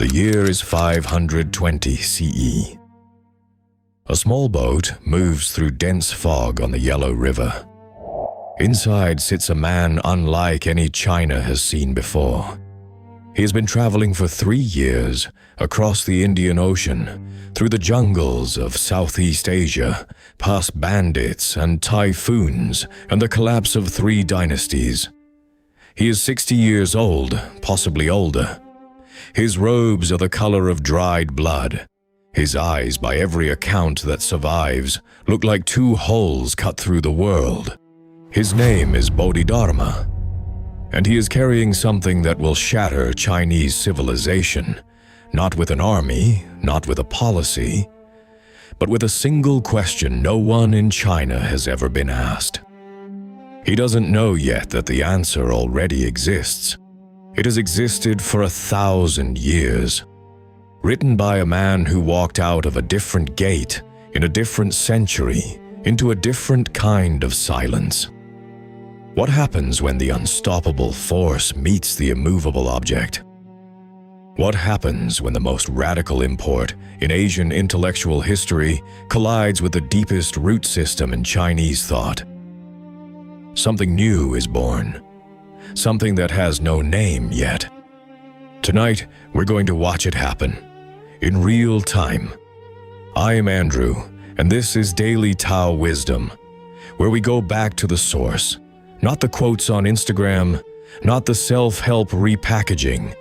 The year is 520 CE. A small boat moves through dense fog on the Yellow River. Inside sits a man unlike any China has seen before. He has been traveling for 3 years across the Indian Ocean, through the jungles of Southeast Asia, past bandits and typhoons and the collapse of 3 dynasties. He is 60 years old, possibly older. His robes are the color of dried blood. His eyes, by every account that survives, look like 2 holes cut through the world. His name is Bodhidharma, and he is carrying something that will shatter Chinese civilization, not with an army, not with a policy, but with a single question no one in China has ever been asked. He doesn't know yet that the answer already exists. It has existed for 1,000 years. Written by a man who walked out of a different gate, in a different century, into a different kind of silence. What happens when the unstoppable force meets the immovable object? What happens when the most radical import in Asian intellectual history collides with the deepest root system in Chinese thought? Something new is born, something that has no name yet. Tonight, we're going to watch it happen, in real time. I am Andrew, and this is Daily Tao Wisdom, where we go back to the source. Not the quotes on Instagram, not the self-help repackaging,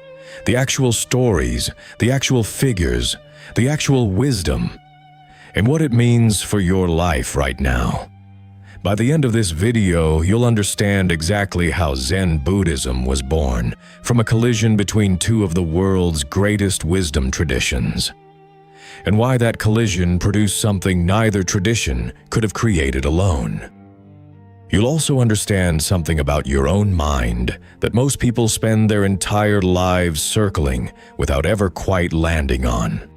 the actual stories, the actual figures, the actual wisdom, and what it means for your life right now. By the end of this video, you'll understand exactly how Zen Buddhism was born from a collision between 2 of the world's greatest wisdom traditions, and why that collision produced something neither tradition could have created alone. You'll also understand something about your own mind that most people spend their entire lives circling without ever quite landing on.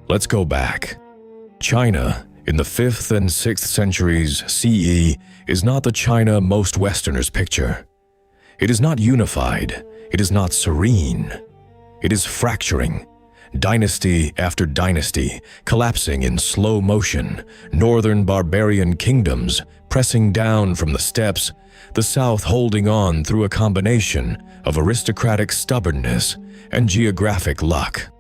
Let's go back. China, in the 5th and 6th centuries CE, is not the China most Westerners picture. It is not unified. It is not serene. It is fracturing. Dynasty after dynasty, collapsing in slow motion, northern barbarian kingdoms pressing down from the steppes, the south holding on through a combination of aristocratic stubbornness and geographic luck.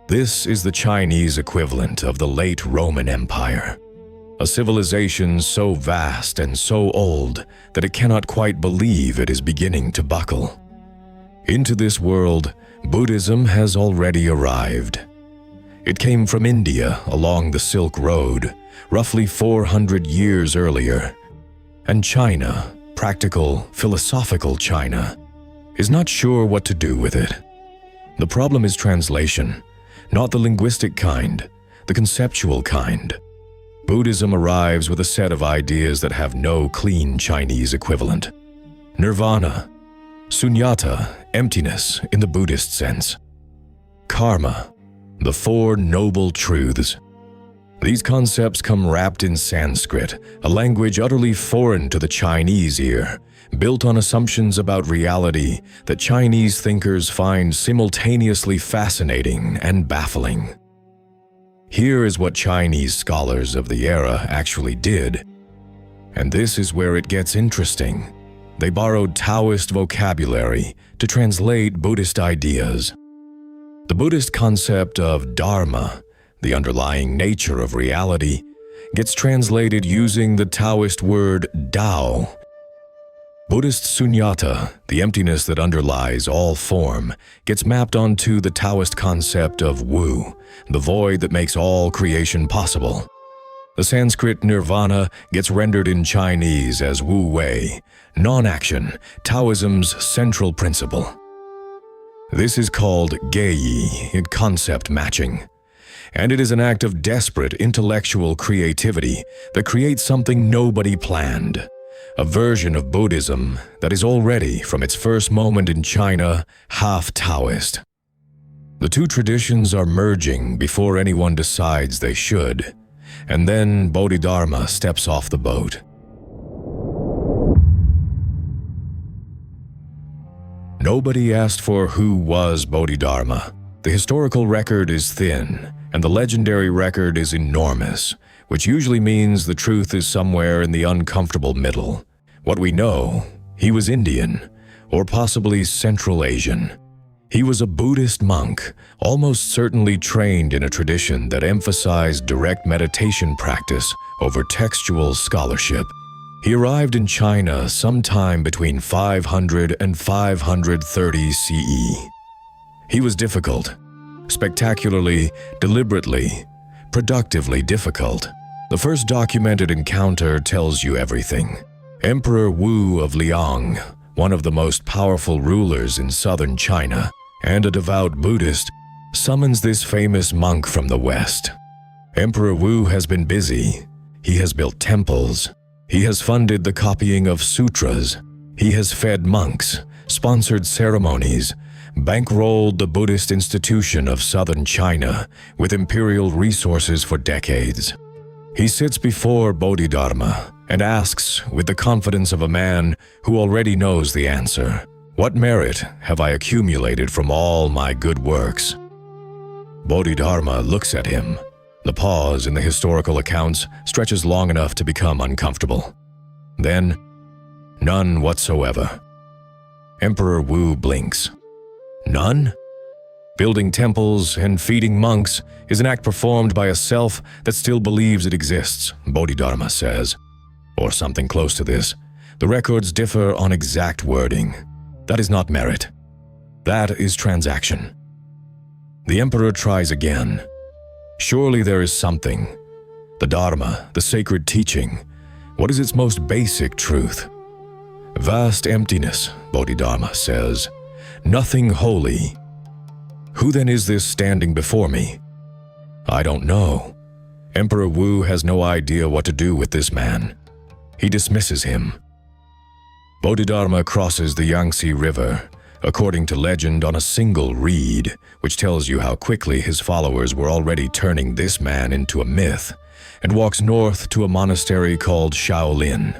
This is the Chinese equivalent of the late Roman Empire, a civilization so vast and so old that it cannot quite believe it is beginning to buckle. Into this world, Buddhism has already arrived. It came from India along the Silk Road, roughly 400 years earlier, and China, practical, philosophical China, is not sure what to do with it. The problem is translation, not the linguistic kind, the conceptual kind. Buddhism arrives with a set of ideas that have no clean Chinese equivalent. Nirvana, sunyata, emptiness in the Buddhist sense. Karma, the 4 noble truths. These concepts come wrapped in Sanskrit, a language utterly foreign to the Chinese ear, built on assumptions about reality that Chinese thinkers find simultaneously fascinating and baffling. Here is what Chinese scholars of the era actually did, and this is where it gets interesting. They borrowed Taoist vocabulary to translate Buddhist ideas. The Buddhist concept of Dharma, the underlying nature of reality, gets translated using the Taoist word Tao. Buddhist sunyata, the emptiness that underlies all form, gets mapped onto the Taoist concept of Wu, the void that makes all creation possible. The Sanskrit nirvana gets rendered in Chinese as Wu Wei, non-action, Taoism's central principle. This is called Geiyi in concept matching, and it is an act of desperate intellectual creativity that creates something nobody planned, a version of Buddhism that is already, from its first moment in China, half Taoist. The 2 traditions are merging before anyone decides they should, and then Bodhidharma steps off the boat. Nobody asked for who was Bodhidharma. The historical record is thin, and the legendary record is enormous, which usually means the truth is somewhere in the uncomfortable middle. What we know, he was Indian, or possibly Central Asian. He was a Buddhist monk, almost certainly trained in a tradition that emphasized direct meditation practice over textual scholarship. He arrived in China sometime between 500 and 530 CE. He was difficult, spectacularly, deliberately, productively difficult. The first documented encounter tells you everything. Emperor Wu of Liang, one of the most powerful rulers in southern China, and a devout Buddhist, summons this famous monk from the West. Emperor Wu has been busy. He has built temples. He has funded the copying of sutras. He has fed monks, sponsored ceremonies, bankrolled the Buddhist institution of southern China with imperial resources for decades. He sits before Bodhidharma and asks, with the confidence of a man who already knows the answer, "What merit have I accumulated from all my good works?" Bodhidharma looks at him. The pause in the historical accounts stretches long enough to become uncomfortable. Then, none whatsoever. Emperor Wu blinks. None? Building temples and feeding monks is an act performed by a self that still believes it exists, Bodhidharma says. Or something close to this. The records differ on exact wording. That is not merit. That is transaction. The emperor tries again. Surely there is something. The Dharma, the sacred teaching. What is its most basic truth? Vast emptiness, Bodhidharma says. Nothing holy. Who then is this standing before me? I don't know. Emperor Wu has no idea what to do with this man. He dismisses him. Bodhidharma crosses the Yangtze River, according to legend, on a single reed, which tells you how quickly his followers were already turning this man into a myth, and walks north to a monastery called Shaolin.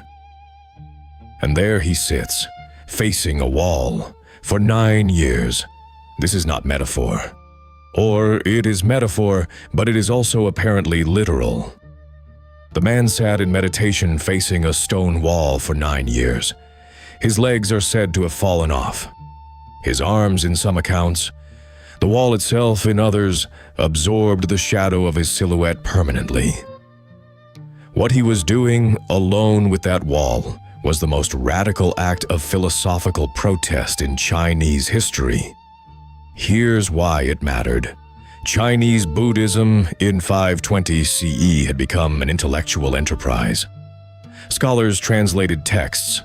And there he sits, facing a wall, for 9 years. This is not metaphor. Or it is metaphor, but it is also apparently literal. The man sat in meditation facing a stone wall for 9 years. His legs are said to have fallen off. His arms in some accounts. The wall itself in others absorbed the shadow of his silhouette permanently. What he was doing alone with that wall was the most radical act of philosophical protest in Chinese history. Here's why it mattered. Chinese Buddhism in 520 CE had become an intellectual enterprise. Scholars translated texts.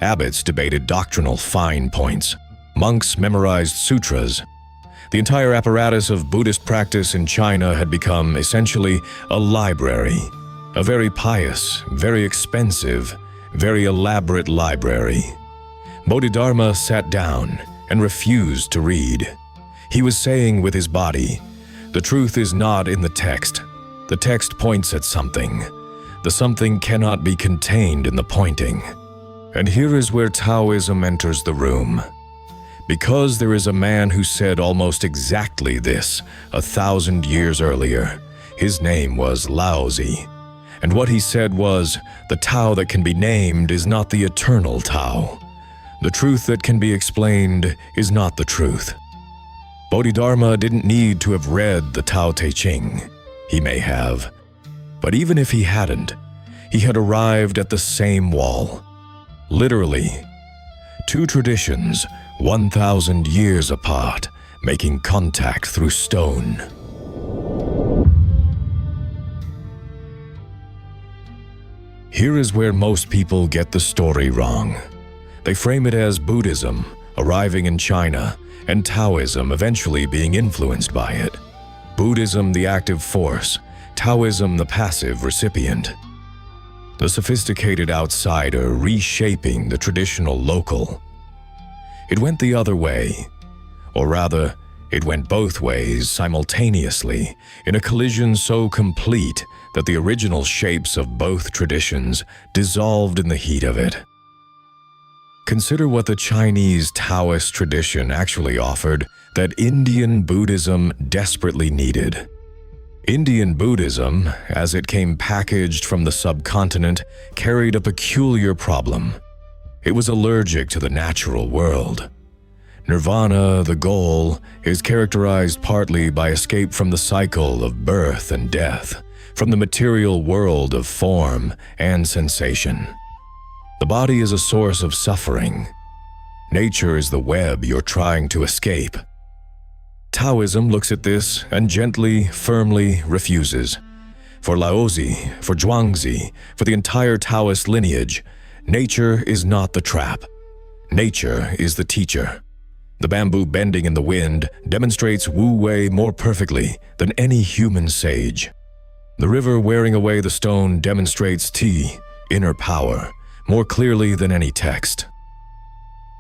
Abbots debated doctrinal fine points. Monks memorized sutras. The entire apparatus of Buddhist practice in China had become essentially a library, a very pious, very expensive, very elaborate library. Bodhidharma sat down and refused to read. He was saying with his body, the truth is not in the text. The text points at something. The something cannot be contained in the pointing. And here is where Taoism enters the room. Because there is a man who said almost exactly this 1,000 years earlier. His name was Laozi. And what he said was, the Tao that can be named is not the eternal Tao. The truth that can be explained is not the truth. Bodhidharma didn't need to have read the Tao Te Ching. He may have. But even if he hadn't, he had arrived at the same wall. Literally, two traditions, 1,000 years apart, making contact through stone. Here is where most people get the story wrong. They frame it as Buddhism arriving in China and Taoism eventually being influenced by it. Buddhism the active force, Taoism the passive recipient. The sophisticated outsider reshaping the traditional local. It went the other way, or rather, it went both ways simultaneously in a collision so complete that the original shapes of both traditions dissolved in the heat of it. consider what the Chinese Taoist tradition actually offered that Indian Buddhism desperately needed. Indian Buddhism, as it came packaged from the subcontinent, carried a peculiar problem. It was allergic to the natural world. Nirvana, the goal, is characterized partly by escape from the cycle of birth and death, from the material world of form and sensation. The body is a source of suffering. Nature is the web you're trying to escape. Taoism looks at this and gently, firmly refuses. For Laozi, for Zhuangzi, for the entire Taoist lineage, nature is not the trap. Nature is the teacher. The bamboo bending in the wind demonstrates Wu Wei more perfectly than any human sage. The river wearing away the stone demonstrates Ti, inner power, more clearly than any text.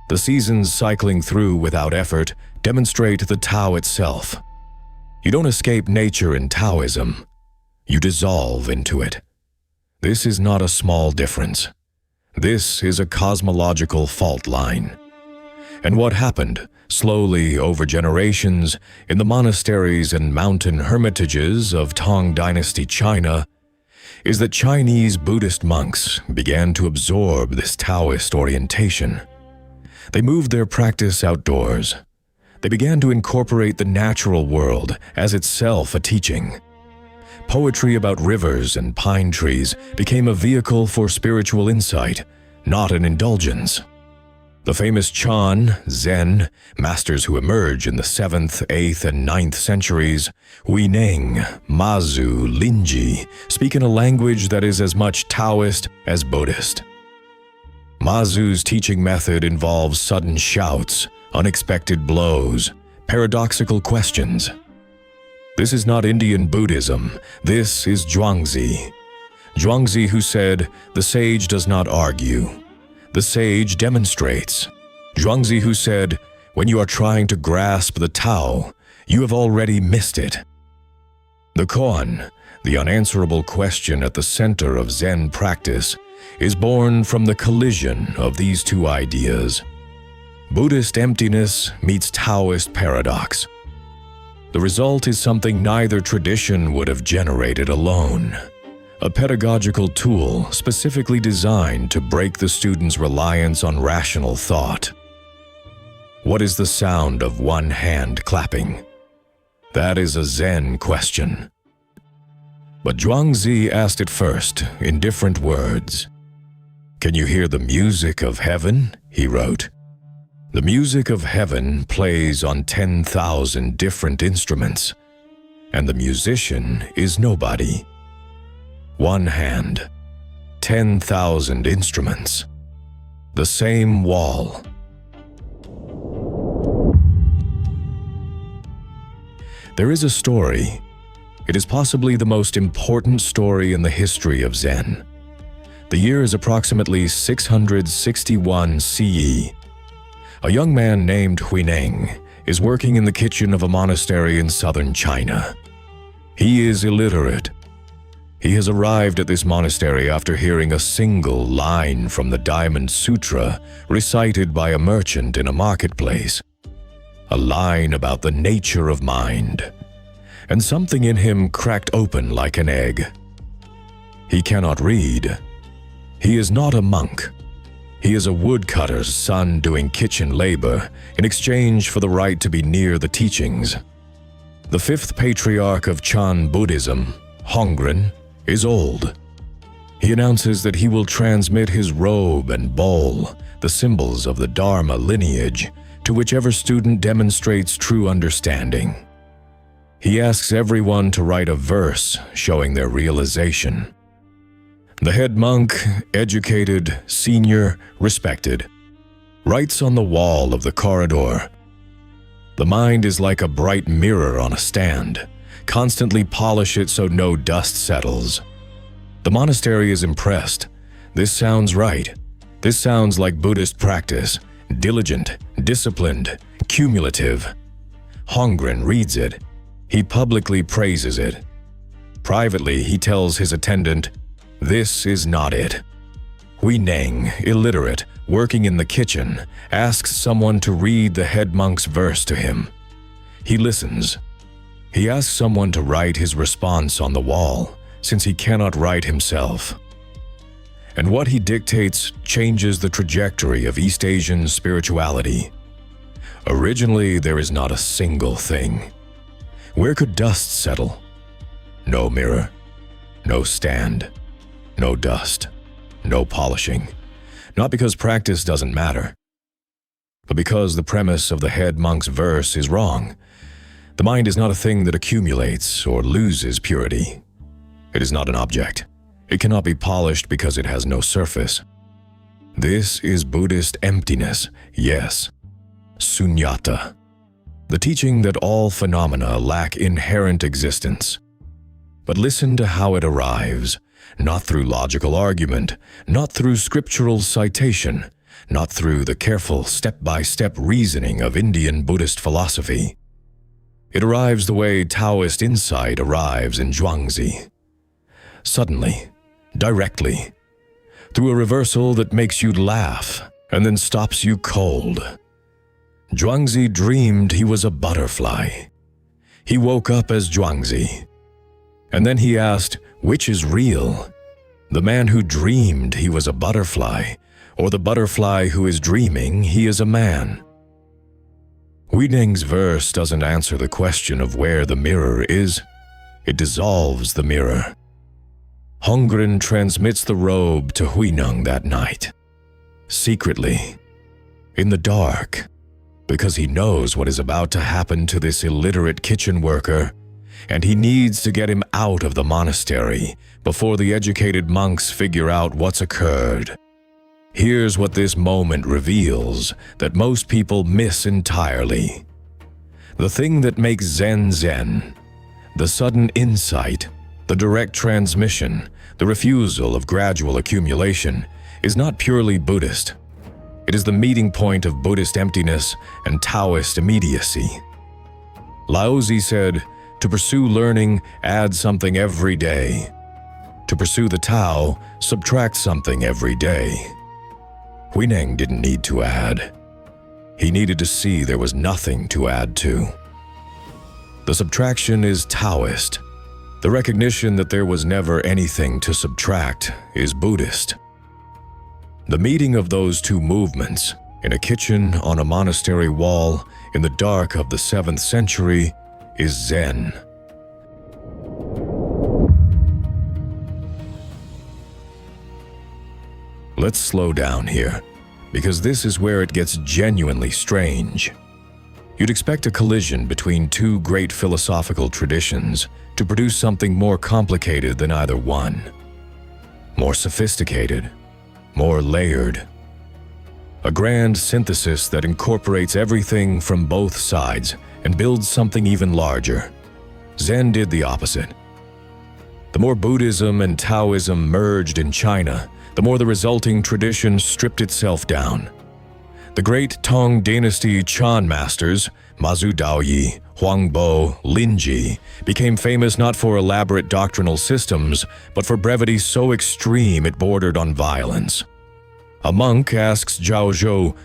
The seasons cycling through without effort demonstrate the Tao itself. You don't escape nature in Taoism. You dissolve into it. This is not a small difference. This is a cosmological fault line. And what happened, slowly over generations, in the monasteries and mountain hermitages of Tang Dynasty China, is that Chinese Buddhist monks began to absorb this Taoist orientation. They moved their practice outdoors. They began to incorporate the natural world as itself a teaching. Poetry about rivers and pine trees became a vehicle for spiritual insight, not an indulgence. The famous Chan, Zen, masters who emerge in the 7th, 8th, and 9th centuries, Huineng, Mazu, Linji, speak in a language that is as much Taoist as Buddhist. Mazu's teaching method involves sudden shouts, unexpected blows, paradoxical questions. This is not Indian Buddhism, this is Zhuangzi. Zhuangzi who said, "The sage does not argue. The sage demonstrates." Zhuangzi who said, "When you are trying to grasp the Tao, you have already missed it." The koan, the unanswerable question at the center of Zen practice, is born from the collision of these two ideas. Buddhist emptiness meets Taoist paradox. The result is something neither tradition would have generated alone. A pedagogical tool specifically designed to break the student's reliance on rational thought. What is the sound of one hand clapping? That is a Zen question. But Zhuangzi asked it first in different words. "Can you hear the music of heaven?" he wrote. The music of heaven plays on 10,000 different instruments, and the musician is nobody. One hand, 10,000 instruments, the same wall. There is a story. It is possibly the most important story in the history of Zen. The year is approximately 661 CE. A young man named Huineng is working in the kitchen of a monastery in southern China. He is illiterate. He has arrived at this monastery after hearing a single line from the Diamond Sutra recited by a merchant in a marketplace. A line about the nature of mind. And something in him cracked open like an egg. He cannot read. He is not a monk. He is a woodcutter's son doing kitchen labor in exchange for the right to be near the teachings. The fifth patriarch of Chan Buddhism, Hongren, is old. He announces that he will transmit his robe and bowl, the symbols of the Dharma lineage, to whichever student demonstrates true understanding. He asks everyone to write a verse showing their realization. The head monk, educated, senior, respected, writes on the wall of the corridor. The mind is like a bright mirror on a stand. Constantly polish it so no dust settles. The monastery is impressed. This sounds right. This sounds like Buddhist practice. Diligent, disciplined, cumulative. Hongren reads it. He publicly praises it. Privately, he tells his attendant, "This is not it." Huineng, illiterate, working in the kitchen, asks someone to read the head monk's verse to him. He listens. He asks someone to write his response on the wall, since he cannot write himself. And what he dictates changes the trajectory of East Asian spirituality. Originally, there is not a single thing. Where could dust settle? No mirror, no stand, no dust, no polishing. Not because practice doesn't matter, but because the premise of the head monk's verse is wrong. The mind is not a thing that accumulates or loses purity. It is not an object. It cannot be polished because it has no surface. This is Buddhist emptiness, yes, sunyata, the teaching that all phenomena lack inherent existence. But listen to how it arrives, not through logical argument, not through scriptural citation, not through the careful step-by-step reasoning of Indian Buddhist philosophy. It arrives the way Taoist insight arrives in Zhuangzi. Suddenly, directly, through a reversal that makes you laugh and then stops you cold. Zhuangzi dreamed he was a butterfly. He woke up as Zhuangzi. And then he asked, which is real? The man who dreamed he was a butterfly, or the butterfly who is dreaming he is a man? Huineng's verse doesn't answer the question of where the mirror is. It dissolves the mirror. Hongren transmits the robe to Huineng that night, secretly, in the dark, because he knows what is about to happen to this illiterate kitchen worker, and he needs to get him out of the monastery before the educated monks figure out what's occurred. Here's what this moment reveals that most people miss entirely. The thing that makes Zen Zen, the sudden insight, the direct transmission, the refusal of gradual accumulation, is not purely Buddhist. It is the meeting point of Buddhist emptiness and Taoist immediacy. Laozi said, to pursue learning, add something every day. To pursue the Tao, subtract something every day. Huineng didn't need to add. He needed to see there was nothing to add to. The subtraction is Taoist. The recognition that there was never anything to subtract is Buddhist. The meeting of those two movements, in a kitchen on a monastery wall in the dark of the 7th century, is Zen. Let's slow down here, because this is where it gets genuinely strange. You'd expect a collision between two great philosophical traditions to produce something more complicated than either one. More sophisticated, more layered. A grand synthesis that incorporates everything from both sides and builds something even larger. Zen did the opposite. The more Buddhism and Taoism merged in China, the more the resulting tradition stripped itself down. The great Tang Dynasty Chan masters, Mazu Daoyi, Huangbo, Linji, became famous not for elaborate doctrinal systems, but for brevity so extreme it bordered on violence. A monk asks Zhao Zhou,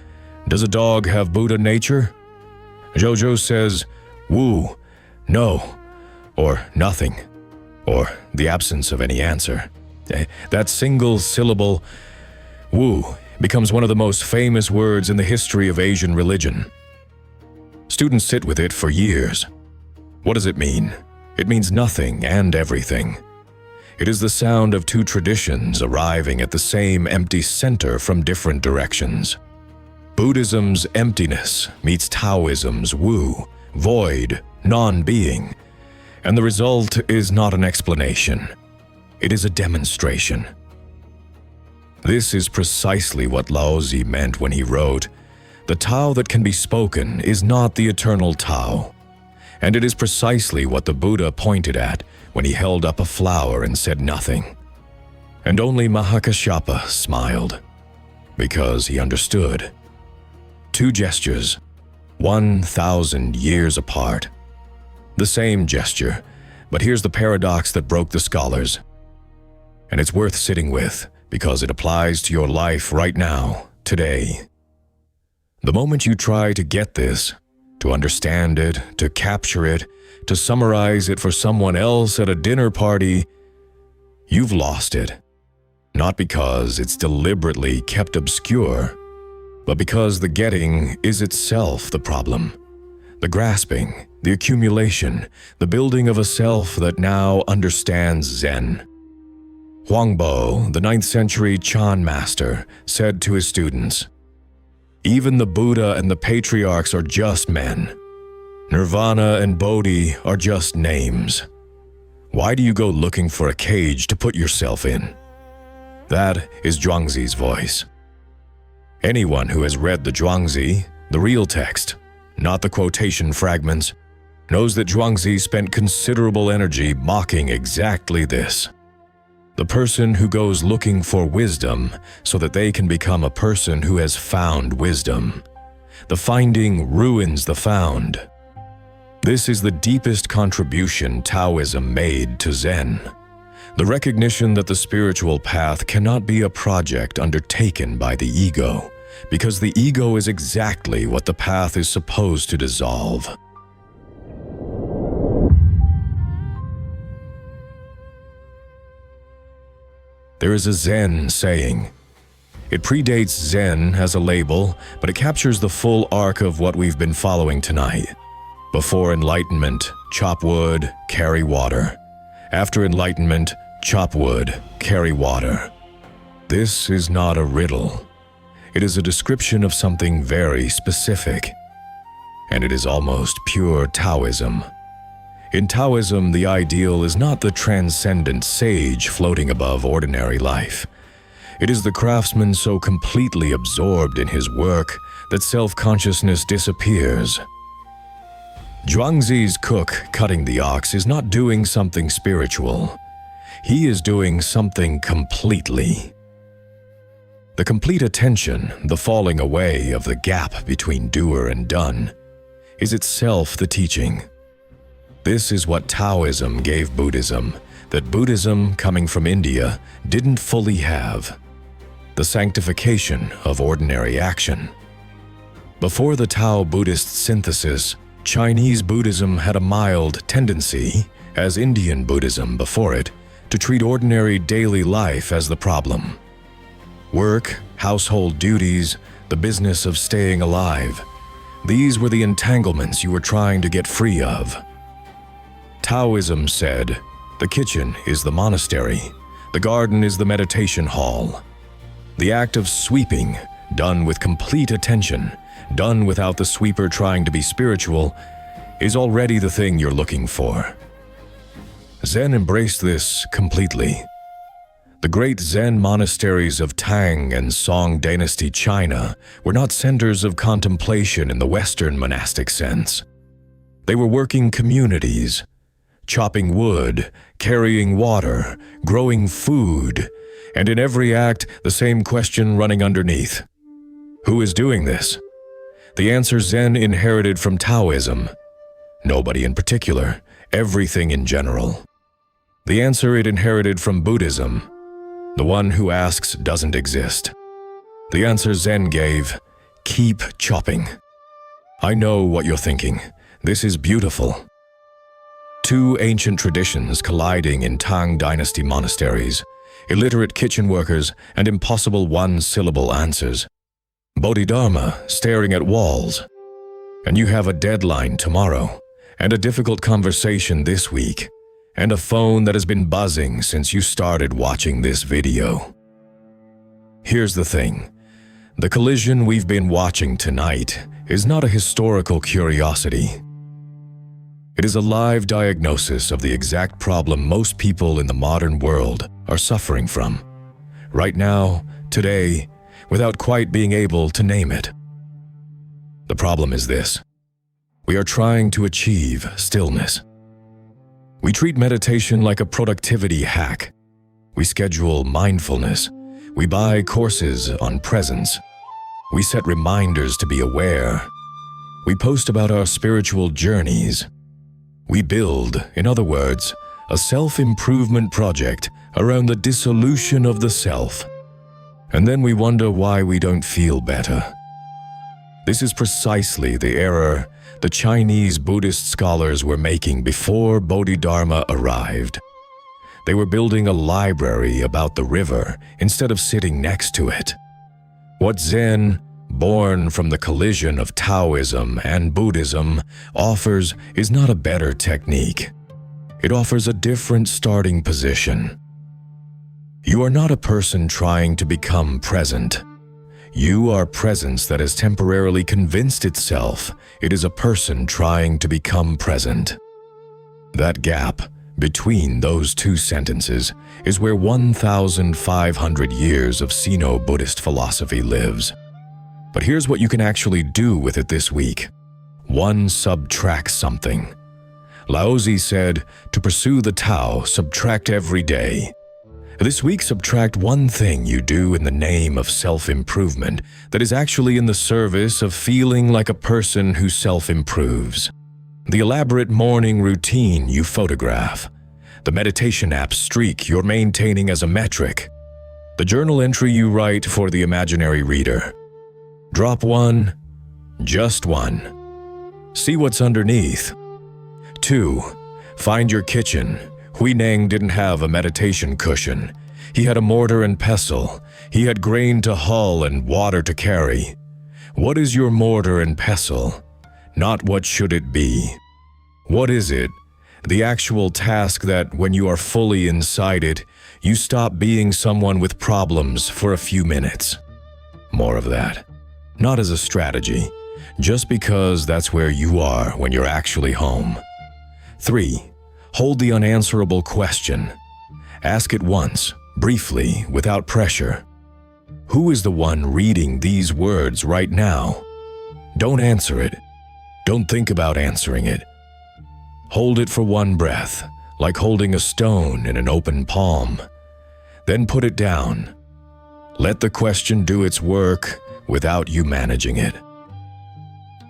"Does a dog have Buddha nature?" Zhao Zhou says, "Wu, no," or nothing, or the absence of any answer. That single syllable, Wu, becomes one of the most famous words in the history of Asian religion. Students sit with it for years. What does it mean? It means nothing and everything. It is the sound of two traditions arriving at the same empty center from different directions. Buddhism's emptiness meets Taoism's Wu, void, non-being, and the result is not an explanation. It is a demonstration. This is precisely what Laozi meant when he wrote, "The Tao that can be spoken is not the eternal Tao." And it is precisely what the Buddha pointed at when he held up a flower and said nothing. And only Mahakashyapa smiled, because he understood. Two gestures, 1,000 years apart. The same gesture, but here's the paradox that broke the scholars. And it's worth sitting with, because it applies to your life right now, today. The moment you try to get this, to understand it, to capture it, to summarize it for someone else at a dinner party, you've lost it. Not because it's deliberately kept obscure, but because the getting is itself the problem. The grasping, the accumulation, the building of a self that now understands Zen. Huangbo, the 9th century Chan master, said to his students, "Even the Buddha and the patriarchs are just men. Nirvana and Bodhi are just names. Why do you go looking for a cage to put yourself in?" That is Zhuangzi's voice. Anyone who has read the Zhuangzi, the real text, not the quotation fragments, knows that Zhuangzi spent considerable energy mocking exactly this. The person who goes looking for wisdom so that they can become a person who has found wisdom. The finding ruins the found. This is the deepest contribution Taoism made to Zen. The recognition that the spiritual path cannot be a project undertaken by the ego, because the ego is exactly what the path is supposed to dissolve. There is a Zen saying. It predates Zen as a label, but it captures the full arc of what we've been following tonight. Before enlightenment, chop wood, carry water. After enlightenment, chop wood, carry water. This is not a riddle. It is a description of something very specific. And it is almost pure Taoism. In Taoism, the ideal is not the transcendent sage floating above ordinary life. It is the craftsman so completely absorbed in his work that self-consciousness disappears. Zhuangzi's cook cutting the ox is not doing something spiritual. He is doing something completely. The complete attention, the falling away of the gap between doer and done, is itself the teaching. This is what Taoism gave Buddhism, that Buddhism, coming from India, didn't fully have. The sanctification of ordinary action. Before the Tao Buddhist synthesis, Chinese Buddhism had a mild tendency, as Indian Buddhism before it, to treat ordinary daily life as the problem. Work, household duties, the business of staying alive. These were the entanglements you were trying to get free of. Taoism said, the kitchen is the monastery, the garden is the meditation hall. The act of sweeping, done with complete attention, done without the sweeper trying to be spiritual, is already the thing you're looking for. Zen embraced this completely. The great Zen monasteries of Tang and Song Dynasty China were not centers of contemplation in the Western monastic sense. They were working communities, chopping wood, carrying water, growing food, and in every act, the same question running underneath. Who is doing this? The answer Zen inherited from Taoism. Nobody in particular, everything in general. The answer it inherited from Buddhism. The one who asks doesn't exist. The answer Zen gave, keep chopping. I know what you're thinking. This is beautiful. Two ancient traditions colliding in Tang Dynasty monasteries, illiterate kitchen workers and impossible one-syllable answers. Bodhidharma staring at walls. And you have a deadline tomorrow, and a difficult conversation this week, and a phone that has been buzzing since you started watching this video. Here's the thing. The collision we've been watching tonight is not a historical curiosity. It is a live diagnosis of the exact problem most people in the modern world are suffering from. Right now, today, without quite being able to name it. The problem is this. We are trying to achieve stillness. We treat meditation like a productivity hack. We schedule mindfulness. We buy courses on presence. We set reminders to be aware. We post about our spiritual journeys. We build, in other words, a self-improvement project around the dissolution of the self. And then we wonder why we don't feel better. This is precisely the error the Chinese Buddhist scholars were making before Bodhidharma arrived. They were building a library about the river instead of sitting next to it. What Zen, born from the collision of Taoism and Buddhism, offers is not a better technique. It offers a different starting position. You are not a person trying to become present. You are presence that has temporarily convinced itself it is a person trying to become present. That gap between those two sentences is where 1,500 years of Sino-Buddhist philosophy lives. But here's what you can actually do with it this week. One subtracts something. Laozi said, to pursue the Tao, subtract every day. This week, subtract one thing you do in the name of self-improvement that is actually in the service of feeling like a person who self-improves. The elaborate morning routine you photograph. The meditation app streak you're maintaining as a metric. The journal entry you write for the imaginary reader. Drop one, just one. See what's underneath. 2. Find your kitchen. Huineng didn't have a meditation cushion. He had a mortar and pestle. He had grain to hull and water to carry. What is your mortar and pestle? Not what should it be. What is it? The actual task that, when you are fully inside it, you stop being someone with problems for a few minutes. More of that. Not as a strategy, just because that's where you are when you're actually home. 3. Hold the unanswerable question. Ask it once, briefly, without pressure. Who is the one reading these words right now? Don't answer it. Don't think about answering it. Hold it for one breath, like holding a stone in an open palm. Then put it down. Let the question do its work without you managing it.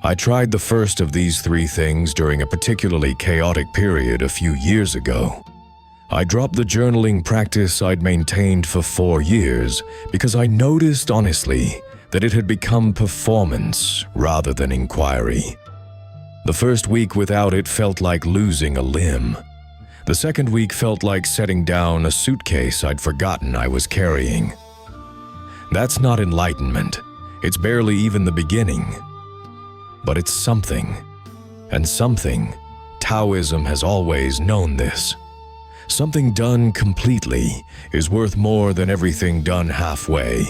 I tried the first of these 3 things during a particularly chaotic period a few years ago. I dropped the journaling practice I'd maintained for 4 years because I noticed honestly that it had become performance rather than inquiry. The first week without it felt like losing a limb. The second week felt like setting down a suitcase I'd forgotten I was carrying. That's not enlightenment. It's barely even the beginning. But it's something. And something, Taoism has always known this. Something done completely is worth more than everything done halfway.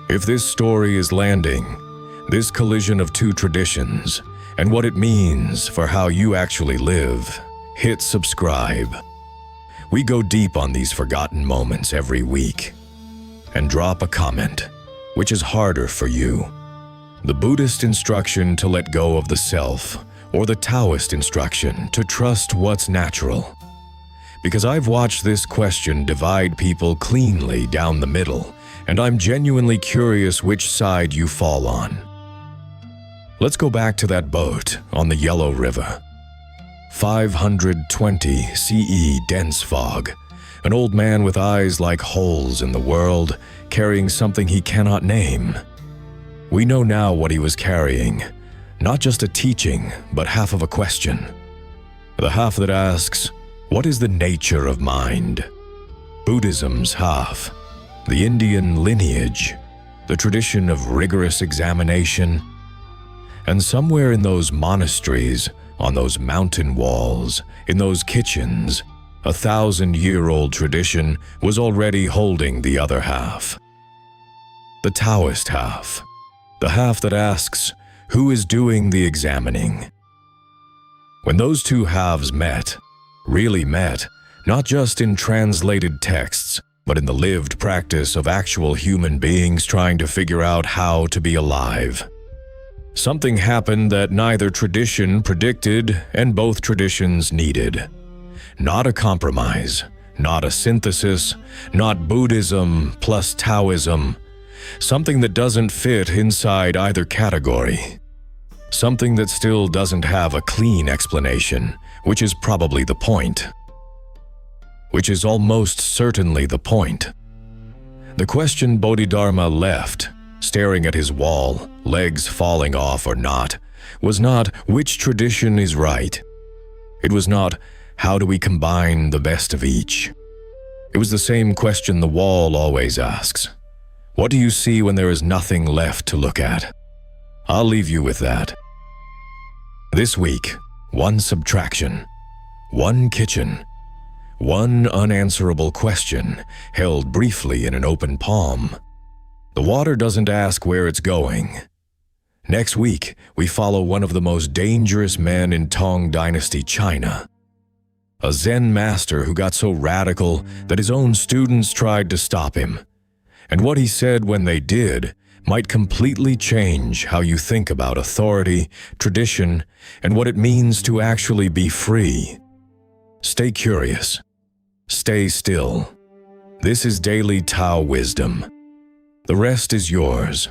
If this story is landing, this collision of 2 traditions, and what it means for how you actually live, hit subscribe. We go deep on these forgotten moments every week. And drop a comment, which is harder for you. The Buddhist instruction to let go of the self, or the Taoist instruction to trust what's natural. Because I've watched this question divide people cleanly down the middle, and I'm genuinely curious which side you fall on. Let's go back to that boat on the Yellow River. 520 CE dense fog. An old man with eyes like holes in the world, carrying something he cannot name. We know now what he was carrying. Not just a teaching, but half of a question. The half that asks, what is the nature of mind? Buddhism's half. The Indian lineage. The tradition of rigorous examination. And somewhere in those monasteries, on those mountain walls, in those kitchens, a 1,000-year-old tradition was already holding the other half. The Taoist half. The half that asks, who is doing the examining? When those 2 halves met, really met, not just in translated texts, but in the lived practice of actual human beings trying to figure out how to be alive. Something happened that neither tradition predicted and both traditions needed. Not a compromise, not a synthesis, not Buddhism plus Taoism. Something that doesn't fit inside either category. Something that still doesn't have a clean explanation, which is probably the point. Which is almost certainly the point. The question Bodhidharma left, staring at his wall, legs falling off or not, was not which tradition is right. It was not how do we combine the best of each. It was the same question the wall always asks. What do you see when there is nothing left to look at? I'll leave you with that. This week, one subtraction, one kitchen, one unanswerable question held briefly in an open palm. The water doesn't ask where it's going. Next week, we follow one of the most dangerous men in Tang Dynasty China. A Zen master who got so radical that his own students tried to stop him. And what he said when they did might completely change how you think about authority, tradition, and what it means to actually be free. Stay curious. Stay still. This is Daily Tao Wisdom. The rest is yours.